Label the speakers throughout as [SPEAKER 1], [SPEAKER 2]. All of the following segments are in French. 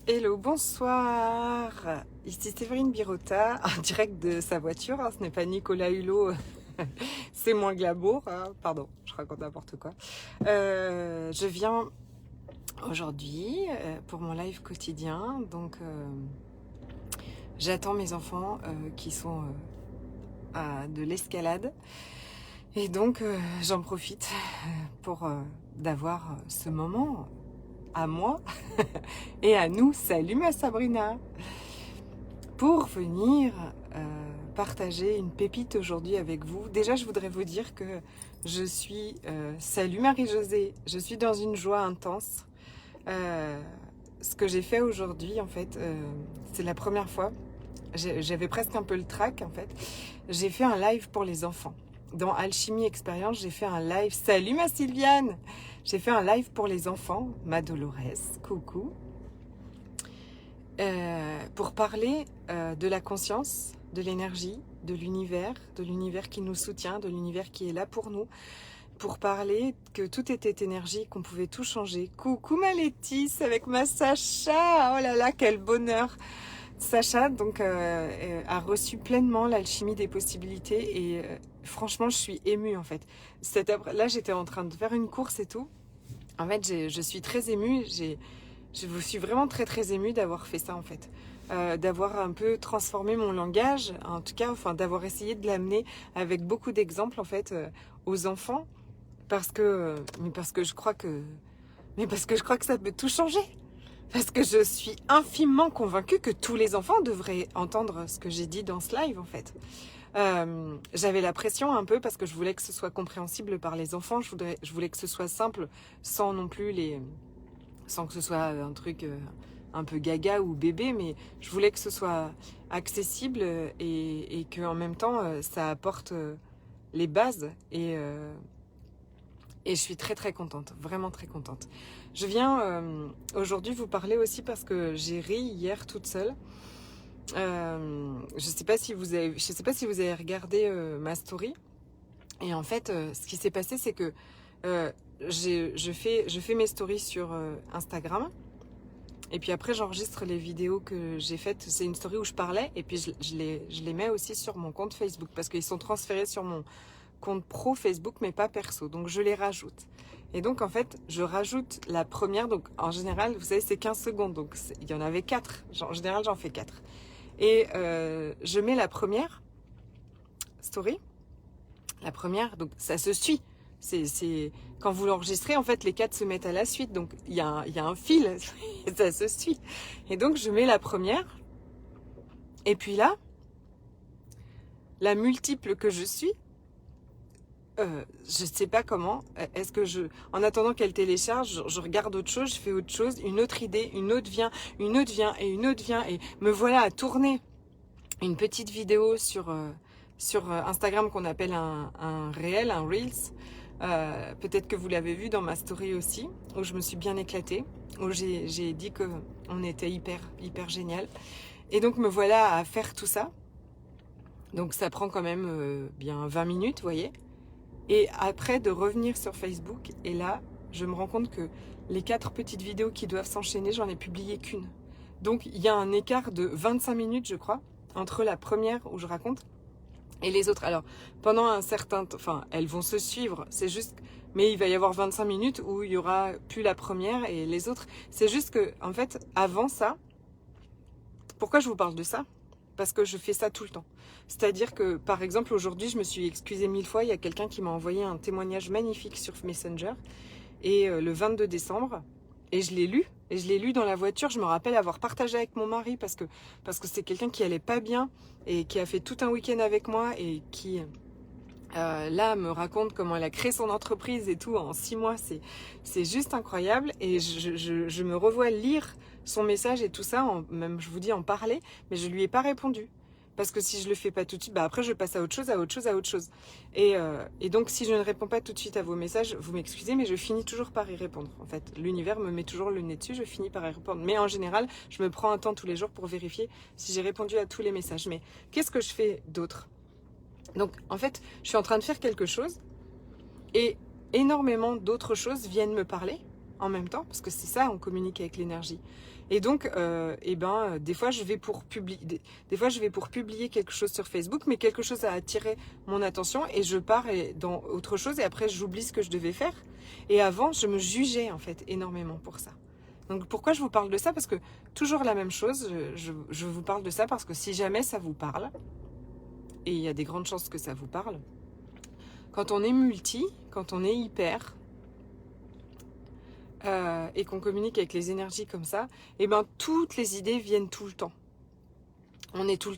[SPEAKER 1] Hello, bonsoir. Ici Séverine Birota, en direct de sa voiture. Ce n'est pas Nicolas Hulot, c'est moins glamour. Pardon, je raconte n'importe quoi. Je viens aujourd'hui pour mon live quotidien. Donc, j'attends mes enfants qui sont à de l'escalade. Et donc, j'en profite pour d'avoir ce moment à moi et à nous, salut ma Sabrina, pour venir partager une pépite aujourd'hui avec vous. Déjà, je voudrais vous dire que je suis, salut Marie-Josée, je suis dans une joie intense. Ce que j'ai fait aujourd'hui, en fait, c'est la première fois, j'avais presque un peu le trac, en fait. J'ai fait un live pour les enfants. Dans Alchimie Expérience, j'ai fait un live. Salut ma Sylviane! J'ai fait un live pour les enfants, ma Dolores, coucou, pour parler de la conscience, de l'énergie, de l'univers qui nous soutient, de l'univers qui est là pour nous, pour parler que tout était énergie, qu'on pouvait tout changer. Coucou ma Létice avec ma Sacha, oh là là, quel bonheur! Sacha donc a reçu pleinement l'alchimie des possibilités et franchement je suis émue en fait. Là j'étais en train de faire une course et tout. En fait je suis très émue, je vous suis vraiment très émue d'avoir fait ça en fait. D'avoir un peu transformé mon langage, en tout cas enfin d'avoir essayé de l'amener avec beaucoup d'exemples en fait aux enfants parce que je crois que ça peut tout changer. Parce que je suis infiniment convaincue que tous les enfants devraient entendre ce que j'ai dit dans ce live en fait. J'avais la pression un peu parce que je voulais que ce soit compréhensible par les enfants, je voulais que ce soit simple sans non plus sans que ce soit un truc un peu gaga ou bébé, mais je voulais que ce soit accessible et que en même temps ça apporte les bases et je suis très contente, vraiment très contente. Je viens aujourd'hui vous parler aussi parce que j'ai ri hier toute seule. Je sais pas si vous avez regardé ma story. Et en fait, ce qui s'est passé, c'est que je fais mes stories sur Instagram. Et puis après, j'enregistre les vidéos que j'ai faites. C'est une story où je parlais. Et puis je les mets aussi sur mon compte Facebook parce qu'ils sont transférés sur mon compte pro Facebook mais pas perso, donc je les rajoute. Et donc en fait je rajoute la première, donc en général vous savez c'est 15 secondes, donc il y en avait 4, en général j'en fais 4. Et je mets la première story, la première, donc ça se suit, c'est quand vous l'enregistrez en fait les 4 se mettent à la suite, donc il y a un fil, ça se suit. Et donc je mets la première, et puis là, la multiple que je suis, je sais pas comment, en attendant qu'elle télécharge, je regarde autre chose, je fais autre chose, une autre idée, une autre vient, et me voilà à tourner une petite vidéo sur Instagram qu'on appelle un réel, un Reels. Peut-être que vous l'avez vu dans ma story aussi, où je me suis bien éclatée, où j'ai dit qu'on était hyper génial. Et donc me voilà à faire tout ça. Donc ça prend quand même bien 20 minutes, vous voyez. Et après de revenir sur Facebook, et là, je me rends compte que les 4 petites vidéos qui doivent s'enchaîner, j'en ai publié qu'une. Donc il y a un écart de 25 minutes, je crois, entre la première où je raconte et les autres. Alors, pendant un certain temps, enfin, elles vont se suivre, c'est juste, mais il va y avoir 25 minutes où il y aura plus la première et les autres. C'est juste que, en fait, avant ça, pourquoi je vous parle de ça ? Parce que je fais ça tout le temps. C'est-à-dire que, par exemple, aujourd'hui, je me suis excusée 1000 fois. Il y a quelqu'un qui m'a envoyé un témoignage magnifique sur Messenger. Et le 22 décembre, et je l'ai lu. Et je l'ai lu dans la voiture. Je me rappelle avoir partagé avec mon mari parce que c'est quelqu'un qui allait pas bien et qui a fait tout un week-end avec moi et qui, là, me raconte comment elle a créé son entreprise et tout en 6 mois. C'est juste incroyable. Et je me revois lire son message et tout ça, même je vous dis en parler, mais je lui ai pas répondu. Parce que si je le fais pas tout de suite, après je passe à autre chose. Et donc si je ne réponds pas tout de suite à vos messages, vous m'excusez, mais je finis toujours par y répondre. En fait, l'univers me met toujours le nez dessus, je finis par y répondre. Mais en général, je me prends un temps tous les jours pour vérifier si j'ai répondu à tous les messages. Mais qu'est-ce que je fais d'autre ? Donc en fait, je suis en train de faire quelque chose et énormément d'autres choses viennent me parler. en même temps, parce que c'est ça, on communique avec l'énergie. Et donc, des fois, je vais pour publier quelque chose sur Facebook, mais quelque chose a attiré mon attention et je pars dans autre chose et après, j'oublie ce que je devais faire. Et avant, je me jugeais en fait énormément pour ça. Donc, pourquoi je vous parle de ça? Parce que toujours la même chose, je vous parle de ça parce que si jamais ça vous parle, et il y a des grandes chances que ça vous parle, quand on est multi, quand on est hyper, et qu'on communique avec les énergies comme ça, et ben toutes les idées viennent tout le temps. On a tout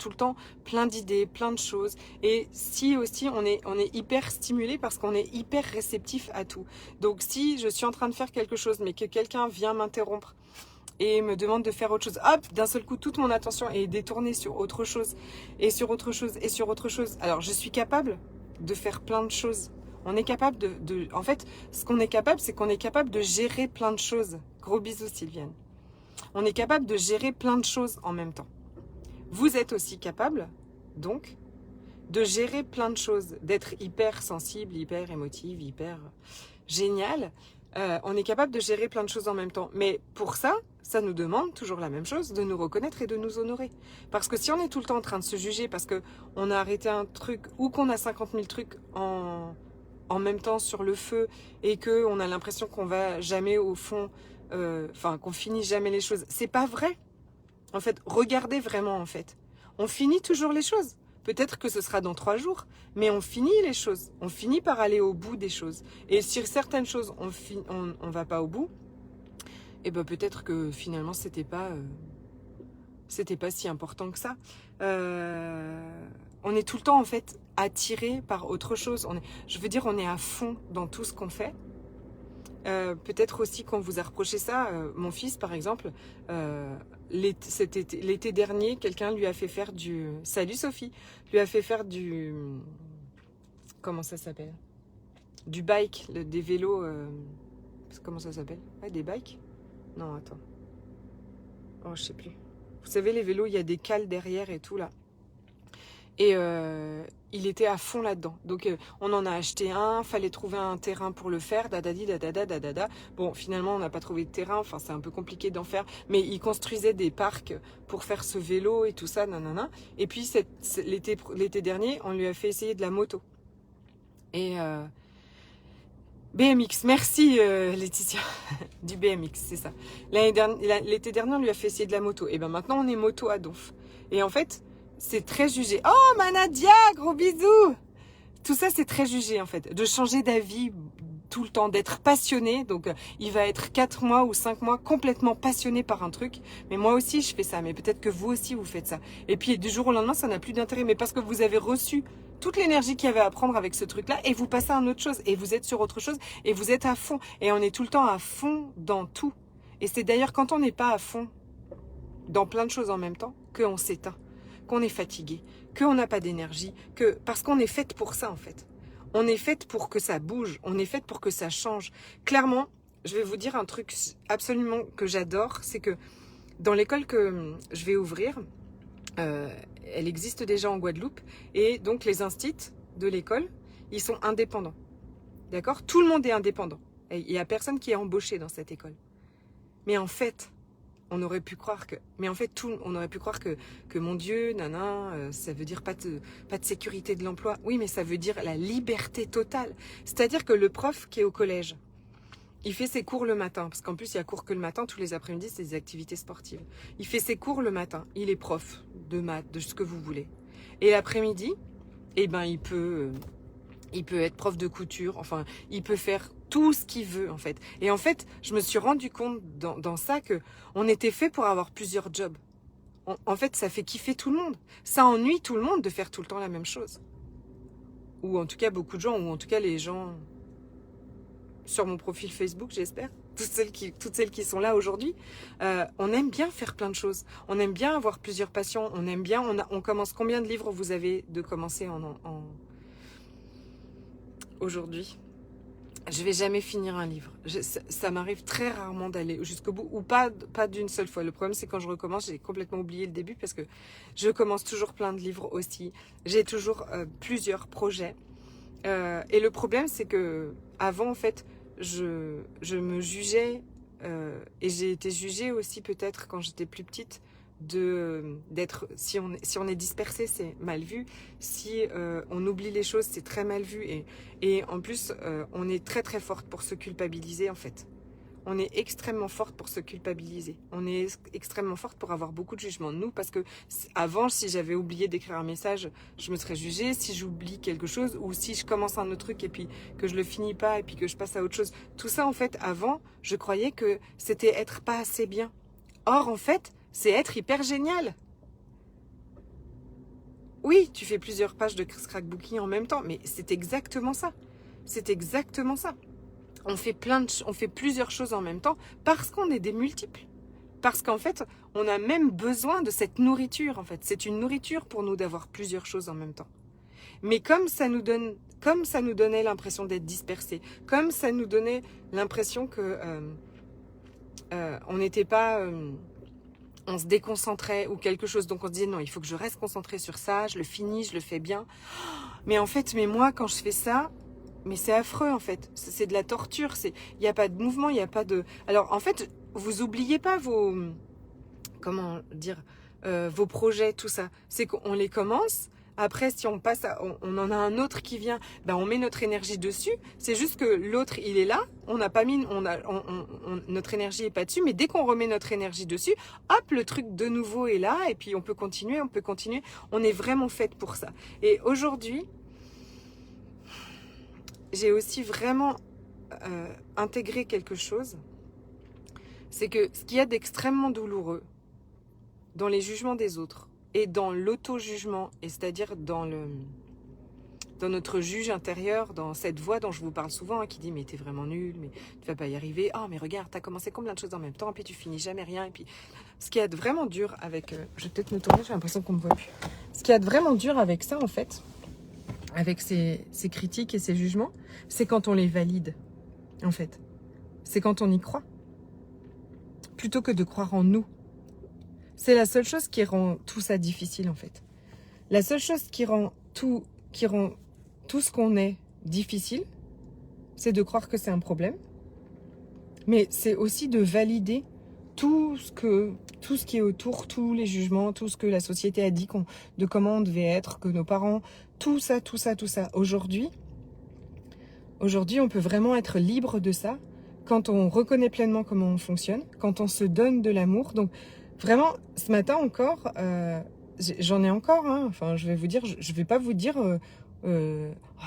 [SPEAKER 1] le temps plein d'idées, plein de choses. Et si aussi on est hyper stimulé parce qu'on est hyper réceptif à tout. Donc si je suis en train de faire quelque chose, mais que quelqu'un vient m'interrompre et me demande de faire autre chose, hop, d'un seul coup, toute mon attention est détournée sur autre chose, et sur autre chose, et sur autre chose. Alors je suis capable de faire plein de choses. On est capable en fait, ce qu'on est capable, c'est qu'on est capable de gérer plein de choses. Gros bisous, Sylviane. On est capable de gérer plein de choses en même temps. Vous êtes aussi capable, donc, de gérer plein de choses, d'être hyper sensible, hyper émotive, hyper génial. On est capable de gérer plein de choses en même temps. Mais pour ça, ça nous demande toujours la même chose, de nous reconnaître et de nous honorer. Parce que si on est tout le temps en train de se juger parce qu'on a arrêté un truc ou qu'on a 50 000 trucs en même temps sur le feu et qu'on a l'impression qu'on va jamais au fond, qu'on finit jamais les choses, c'est pas vrai. En fait, regardez vraiment en fait. On finit toujours les choses. Peut-être que ce sera dans 3 jours, mais on finit les choses. On finit par aller au bout des choses. Et sur certaines choses, on va pas au bout, et ben peut-être que finalement c'était pas si important que ça. On est tout le temps en fait attiré par autre chose. On est à fond dans tout ce qu'on fait. Peut-être aussi qu'on vous a reproché ça. Mon fils, par exemple, l'été dernier, quelqu'un lui a fait faire du... Salut Sophie! Lui a fait faire du... Comment ça s'appelle? Du bike, des vélos... Comment ça s'appelle? Ouais, des bikes? Non, attends. Oh, je sais plus. Vous savez, les vélos, il y a des cales derrière et tout, là. Et il était à fond là-dedans. Donc on en a acheté un, fallait trouver un terrain pour le faire, dadadi, dadada, dadada. Bon, finalement, on n'a pas trouvé de terrain, enfin c'est un peu compliqué d'en faire, mais il construisait des parcs pour faire ce vélo et tout ça, nanana. Et puis l'été dernier, on lui a fait essayer de la moto. Et BMX, merci Laetitia, du BMX, c'est ça. L'été dernier, on lui a fait essayer de la moto. Et ben maintenant, on est moto à donf. Et en fait, c'est très jugé. Oh, Manadia, gros bisous! Tout ça, c'est très jugé, en fait. De changer d'avis tout le temps, d'être passionné. Donc, il va être 4 mois ou 5 mois complètement passionné par un truc. Mais moi aussi, je fais ça. Mais peut-être que vous aussi, vous faites ça. Et puis, du jour au lendemain, ça n'a plus d'intérêt. Mais parce que vous avez reçu toute l'énergie qu'il y avait à prendre avec ce truc-là et vous passez à une autre chose. Et vous êtes sur autre chose et vous êtes à fond. Et on est tout le temps à fond dans tout. Et c'est d'ailleurs quand on n'est pas à fond dans plein de choses en même temps qu'on s'éteint. Qu'on est fatigué, qu'on n'a pas d'énergie, parce qu'on est faite pour ça en fait. On est faite pour que ça bouge, on est faite pour que ça change. Clairement, je vais vous dire un truc absolument que j'adore, c'est que dans l'école que je vais ouvrir, elle existe déjà en Guadeloupe, et donc les instits de l'école, ils sont indépendants. D'accord? Tout le monde est indépendant. Il n'y a personne qui est embauché dans cette école. Mais en fait... on aurait pu croire que, mon Dieu, ça veut dire pas de sécurité de l'emploi. Oui, mais ça veut dire la liberté totale. C'est-à-dire que le prof qui est au collège, il fait ses cours le matin, parce qu'en plus il y a cours que le matin, tous les après-midi c'est des activités sportives. Il fait ses cours le matin, il est prof de maths, de ce que vous voulez. Et l'après-midi, eh ben il peut être prof de couture, enfin il peut faire tout ce qu'il veut en fait. Et en fait, je me suis rendu compte dans ça que on était fait pour avoir plusieurs jobs. En fait, ça fait kiffer tout le monde. Ça ennuie tout le monde de faire tout le temps la même chose. Ou en tout cas beaucoup de gens, ou en tout cas les gens sur mon profil Facebook, j'espère. Toutes celles qui sont là aujourd'hui, on aime bien faire plein de choses. On aime bien avoir plusieurs passions. On aime bien. On commence. Combien de livres vous avez de commencer aujourd'hui? Je vais jamais finir un livre. Ça m'arrive très rarement d'aller jusqu'au bout, ou pas d'une seule fois. Le problème, c'est quand je recommence, j'ai complètement oublié le début parce que je commence toujours plein de livres aussi. J'ai toujours plusieurs projets. Et le problème, c'est que avant, en fait, je me jugeais, et j'ai été jugée aussi peut-être quand j'étais plus petite, d'être, si on est dispersé, c'est mal vu, si on oublie les choses, c'est très mal vu, et en plus, on est très très forte pour se culpabiliser en fait. On est extrêmement forte pour se culpabiliser. On est extrêmement forte pour avoir beaucoup de jugement de nous, parce que avant, si j'avais oublié d'écrire un message, je me serais jugée. Si j'oublie quelque chose, ou si je commence un autre truc et puis que je le finis pas et puis que je passe à autre chose. Tout ça, en fait, avant, je croyais que c'était être pas assez bien. Or, en fait, c'est être hyper génial. Oui, tu fais plusieurs pages de scrapbooking en même temps, mais c'est exactement ça. C'est exactement ça. On fait plusieurs choses en même temps parce qu'on est des multiples. Parce qu'en fait, on a même besoin de cette nourriture, en fait. C'est une nourriture pour nous d'avoir plusieurs choses en même temps. Mais comme ça nous donnait l'impression d'être dispersés, comme ça nous donnait l'impression que on n'était pas, on se déconcentrait ou quelque chose. Donc on se disait non, il faut que je reste concentrée sur ça, je le finis, je le fais bien. Mais en fait, moi, quand je fais ça, mais c'est affreux en fait, c'est de la torture, il n'y a pas de mouvement, il n'y a pas de... Alors en fait, vous oubliez pas vos... Comment dire, vos projets, tout ça. C'est qu'on les commence, après si on passe on en a un autre qui vient, ben on met notre énergie dessus, c'est juste que l'autre il est là, on n'a pas mis, notre énergie est pas dessus, mais dès qu'on remet notre énergie dessus, hop, le truc de nouveau est là, et puis on peut continuer, on est vraiment faite pour ça. Et aujourd'hui, j'ai aussi vraiment intégré quelque chose, c'est que ce qu'il y a d'extrêmement douloureux dans les jugements des autres et dans l'auto-jugement, et c'est-à-dire dans notre juge intérieur, dans cette voix dont je vous parle souvent, qui dit mais t'es vraiment nul, mais tu vas pas y arriver, oh mais regarde, t'as commencé combien de choses en même temps, puis tu finis jamais rien, et puis ce qui est vraiment dur avec, je vais peut-être me tourner, j'ai l'impression qu'on me voit plus, ce qui est vraiment dur avec ça en fait, avec ces critiques et ces jugements, c'est quand on les valide, en fait. C'est quand on y croit. Plutôt que de croire en nous. C'est la seule chose qui rend tout ça difficile, en fait. La seule chose qui rend tout ce qu'on est difficile, c'est de croire que c'est un problème. Mais c'est aussi de valider tout ce qui est autour, tous les jugements, tout ce que la société a dit de comment on devait être, que nos parents, tout ça. Aujourd'hui, on peut vraiment être libre de ça quand on reconnaît pleinement comment on fonctionne, quand on se donne de l'amour. Donc vraiment, ce matin encore, j'en ai encore, hein, enfin je vais vous dire, je vais pas vous dire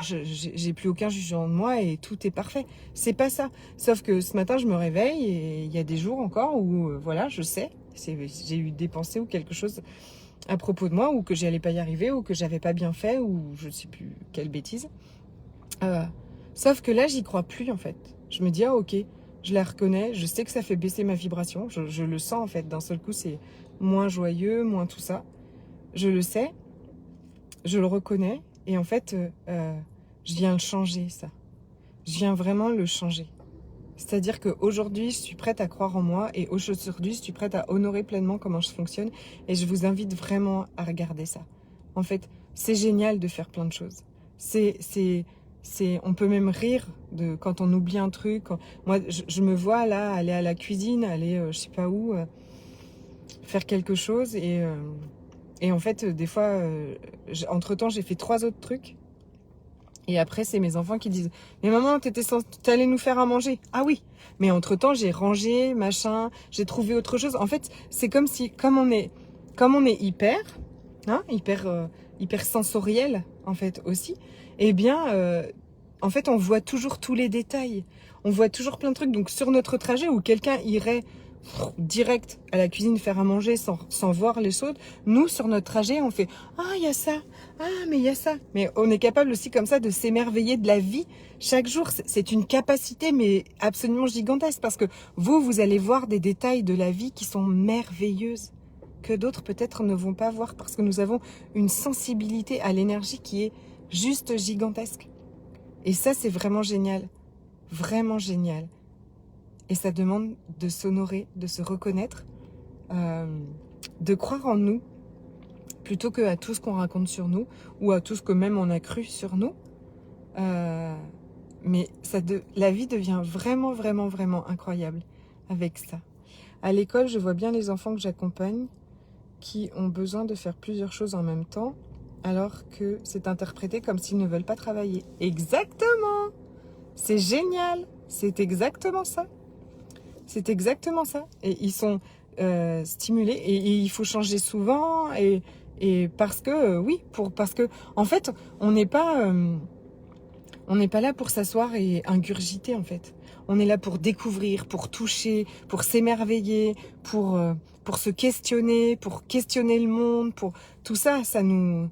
[SPEAKER 1] j'ai plus aucun jugement de moi et tout est parfait. C'est pas ça. Sauf que ce matin, je me réveille et il y a des jours encore où, voilà, je sais, j'ai eu des pensées ou quelque chose à propos de moi, ou que j'allais pas y arriver, ou que j'avais pas bien fait, ou je sais plus quelle bêtise. Sauf que là, j'y crois plus en fait. Je me dis, ah ok, je la reconnais, je sais que ça fait baisser ma vibration, je le sens en fait. D'un seul coup, c'est moins joyeux, moins tout ça. Je le sais, je le reconnais, et en fait, je viens le changer, ça. Je viens vraiment le changer. C'est-à-dire qu'aujourd'hui, je suis prête à croire en moi, et aujourd'hui, je suis prête à honorer pleinement comment je fonctionne, et je vous invite vraiment à regarder ça. En fait, c'est génial de faire plein de choses. On peut même rire quand on oublie un truc. Moi, je me vois là, aller à la cuisine, aller je sais pas où, faire quelque chose, et en fait, des fois, entre-temps, j'ai fait 3 autres trucs. Et après, c'est mes enfants qui disent « Mais maman, t'allais nous faire à manger ?» Ah oui, mais entre-temps, j'ai rangé, machin, j'ai trouvé autre chose. En fait, c'est comme si, comme on est hyper, hein, hyper sensoriel, en fait, aussi, eh bien, en fait, on voit toujours tous les détails. On voit toujours plein de trucs. Donc, sur notre trajet où quelqu'un irait direct à la cuisine faire à manger sans voir les choses, nous sur notre trajet on fait ah il y a ça, ah mais il y a ça, mais on est capable aussi comme ça de s'émerveiller de la vie chaque jour. C'est une capacité mais absolument gigantesque, parce que vous allez voir des détails de la vie qui sont merveilleuses, que d'autres peut-être ne vont pas voir, parce que nous avons une sensibilité à l'énergie qui est juste gigantesque. Et ça, c'est vraiment génial, vraiment génial. Et ça demande de s'honorer, de se reconnaître, de croire en nous, plutôt qu'à tout ce qu'on raconte sur nous, ou à tout ce que même on a cru sur nous. mais la vie devient vraiment, vraiment, vraiment incroyable avec ça. À l'école, je vois bien les enfants que j'accompagne qui ont besoin de faire plusieurs choses en même temps, alors que c'est interprété comme s'ils ne veulent pas travailler. Exactement! C'est génial! C'est exactement ça. C'est exactement ça. Et ils sont stimulés et il faut changer souvent et parce que parce que en fait on n'est pas là pour s'asseoir et ingurgiter en fait. On est là pour découvrir, pour toucher, pour s'émerveiller, pour se questionner, pour questionner le monde, pour tout ça, ça nous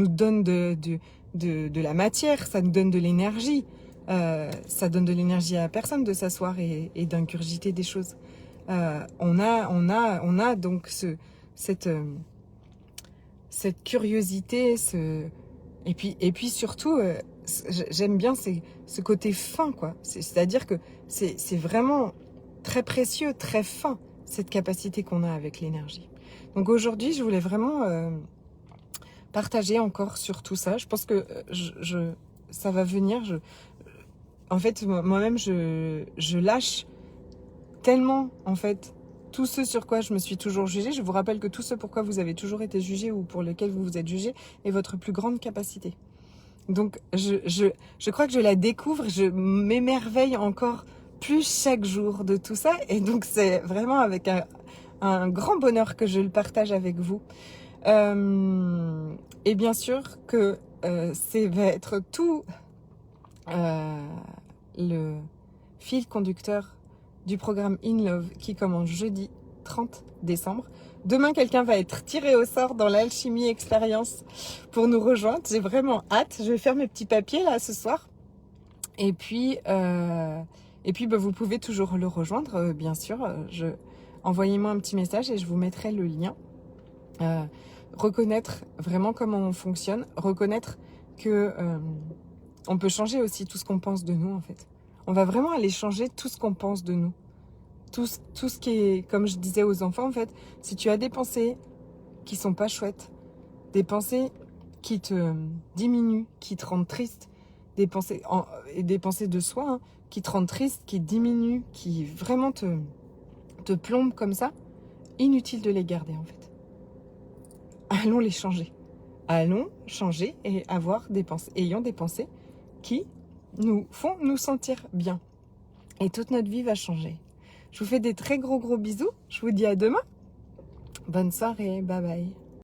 [SPEAKER 1] donne de la matière, ça nous donne de l'énergie. Ça donne de l'énergie à personne de s'asseoir et d'ingurgiter des choses. On a donc cette curiosité, et puis surtout, j'aime bien ce côté fin, quoi. C'est-à-dire que c'est vraiment très précieux, très fin, cette capacité qu'on a avec l'énergie. Donc aujourd'hui, je voulais vraiment partager encore sur tout ça. Je pense que ça va venir. En fait, moi-même, je lâche tellement, en fait, tout ce sur quoi je me suis toujours jugée. Je vous rappelle que tout ce pourquoi vous avez toujours été jugé ou pour lequel vous vous êtes jugé est votre plus grande capacité. Donc, je crois que je la découvre, je m'émerveille encore plus chaque jour de tout ça. Et donc, c'est vraiment avec un grand bonheur que je le partage avec vous. Et bien sûr que va être tout le fil conducteur du programme In Love qui commence jeudi 30 décembre. Demain, quelqu'un va être tiré au sort dans l'Alchimie Expérience pour nous rejoindre. J'ai vraiment hâte. Je vais faire mes petits papiers là ce soir. Et puis vous pouvez toujours le rejoindre, bien sûr. Envoyez-moi un petit message et je vous mettrai le lien. Reconnaître vraiment comment on fonctionne. Reconnaître que on peut changer aussi tout ce qu'on pense de nous en fait. On va vraiment aller changer tout ce qu'on pense de nous. Tout ce qui est, comme je disais aux enfants en fait, si tu as des pensées qui sont pas chouettes, des pensées qui te diminuent, qui te rendent triste, des pensées de soi hein, qui te rendent triste, qui te diminuent, qui vraiment te plombent comme ça, inutile de les garder en fait. Allons les changer. Allons changer et ayant des pensées qui nous font nous sentir bien. Et toute notre vie va changer. Je vous fais des très gros bisous. Je vous dis à demain. Bonne soirée. Bye bye.